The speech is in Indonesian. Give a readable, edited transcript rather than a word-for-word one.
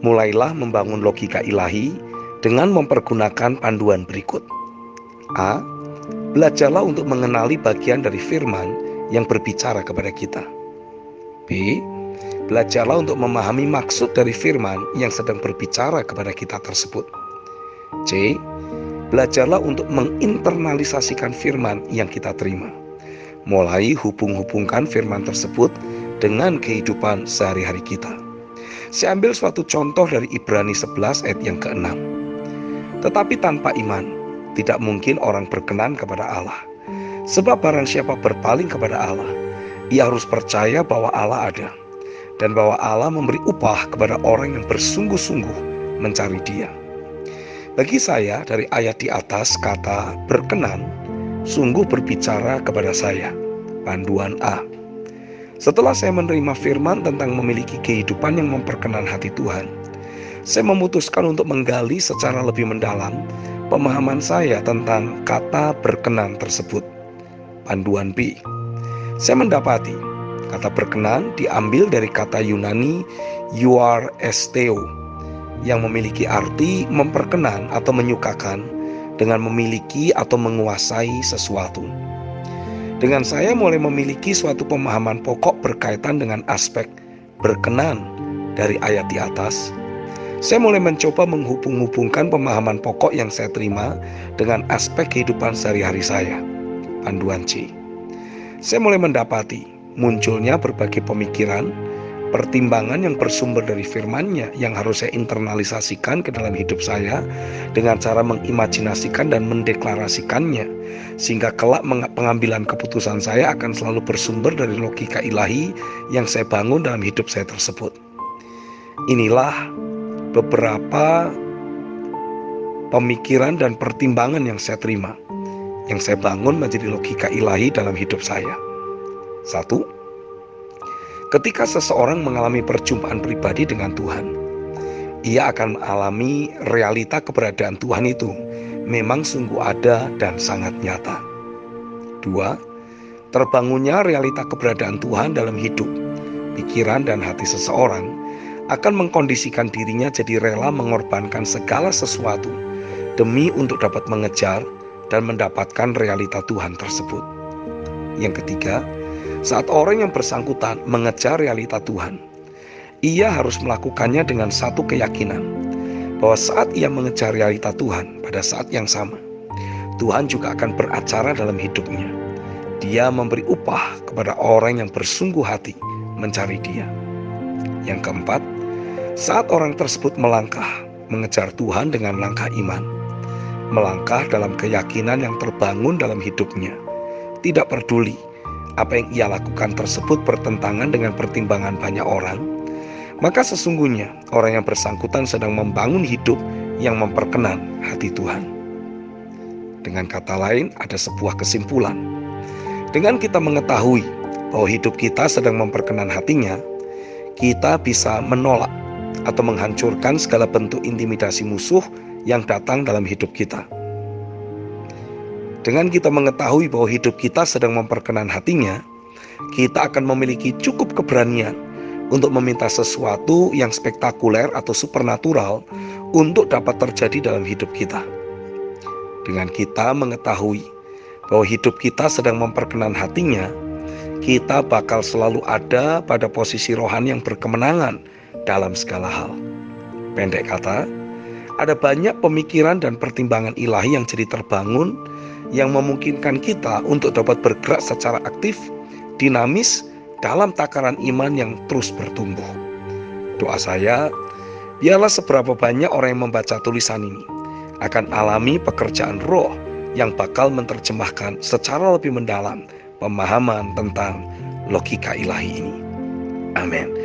Mulailah membangun logika ilahi dengan mempergunakan panduan berikut. A. Belajarlah untuk mengenali bagian dari firman yang berbicara kepada kita. B. Belajarlah untuk memahami maksud dari firman yang sedang berbicara kepada kita tersebut. C. Belajarlah untuk menginternalisasikan firman yang kita terima. Mulai hubung-hubungkan firman tersebut dengan kehidupan sehari-hari kita. Saya ambil suatu contoh dari Ibrani 11 ayat yang ke-6. Tetapi tanpa iman, tidak mungkin orang berkenan kepada Allah. Sebab barang siapa berpaling kepada Allah, ia harus percaya bahwa Allah ada, dan bahwa Allah memberi upah kepada orang yang bersungguh-sungguh mencari Dia. Bagi saya, dari ayat di atas, kata berkenan sungguh berbicara kepada saya. Panduan A. Setelah saya menerima firman tentang memiliki kehidupan yang memperkenan hati Tuhan, saya memutuskan untuk menggali secara lebih mendalam pemahaman saya tentang kata berkenan tersebut. Panduan B. Saya mendapati kata berkenan diambil dari kata Yunani euaresteo yang memiliki arti memperkenan atau menyukakan dengan memiliki atau menguasai sesuatu. Dengan saya mulai memiliki suatu pemahaman pokok berkaitan dengan aspek berkenan dari ayat di atas, saya mulai mencoba menghubung-hubungkan pemahaman pokok yang saya terima dengan aspek kehidupan sehari-hari saya. Panduan C. Saya mulai mendapati munculnya berbagai pemikiran, pertimbangan yang bersumber dari firman-Nya yang harus saya internalisasikan ke dalam hidup saya dengan cara mengimajinasikan dan mendeklarasikannya, sehingga kelak pengambilan keputusan saya akan selalu bersumber dari logika ilahi yang saya bangun dalam hidup saya tersebut. Inilah beberapa pemikiran dan pertimbangan yang saya terima, yang saya bangun menjadi logika ilahi dalam hidup saya. 1. Ketika seseorang mengalami perjumpaan pribadi dengan Tuhan, ia akan mengalami realita keberadaan Tuhan itu memang sungguh ada dan sangat nyata. 2. Terbangunnya realita keberadaan Tuhan dalam hidup, pikiran dan hati seseorang akan mengkondisikan dirinya jadi rela mengorbankan segala sesuatu demi untuk dapat mengejar dan mendapatkan realita Tuhan tersebut. Yang ketiga, saat orang yang bersangkutan mengejar realita Tuhan, ia harus melakukannya dengan satu keyakinan bahwa saat ia mengejar realita Tuhan, pada saat yang sama Tuhan juga akan beracara dalam hidupnya. Dia memberi upah kepada orang yang bersungguh hati mencari Dia. Yang keempat, saat orang tersebut melangkah mengejar Tuhan dengan langkah iman, melangkah dalam keyakinan yang terbangun dalam hidupnya, tidak peduli apa yang ia lakukan tersebut bertentangan dengan pertimbangan banyak orang, maka sesungguhnya orang yang bersangkutan sedang membangun hidup yang memperkenan hati Tuhan. Dengan kata lain, ada sebuah kesimpulan. Dengan kita mengetahui bahwa hidup kita sedang memperkenan hatinya, kita bisa menolak atau menghancurkan segala bentuk intimidasi musuh yang datang dalam hidup kita. Dengan kita mengetahui bahwa hidup kita sedang memperkenan hatinya, kita akan memiliki cukup keberanian untuk meminta sesuatu yang spektakuler atau supernatural untuk dapat terjadi dalam hidup kita. Dengan kita mengetahui bahwa hidup kita sedang memperkenan hatinya, kita bakal selalu ada pada posisi rohani yang berkemenangan dalam segala hal. Pendek kata, ada banyak pemikiran dan pertimbangan ilahi yang jadi terbangun yang memungkinkan kita untuk dapat bergerak secara aktif, dinamis dalam takaran iman yang terus bertumbuh. Doa saya, biarlah seberapa banyak orang yang membaca tulisan ini akan alami pekerjaan roh yang bakal menerjemahkan secara lebih mendalam pemahaman tentang logika ilahi ini. Amin.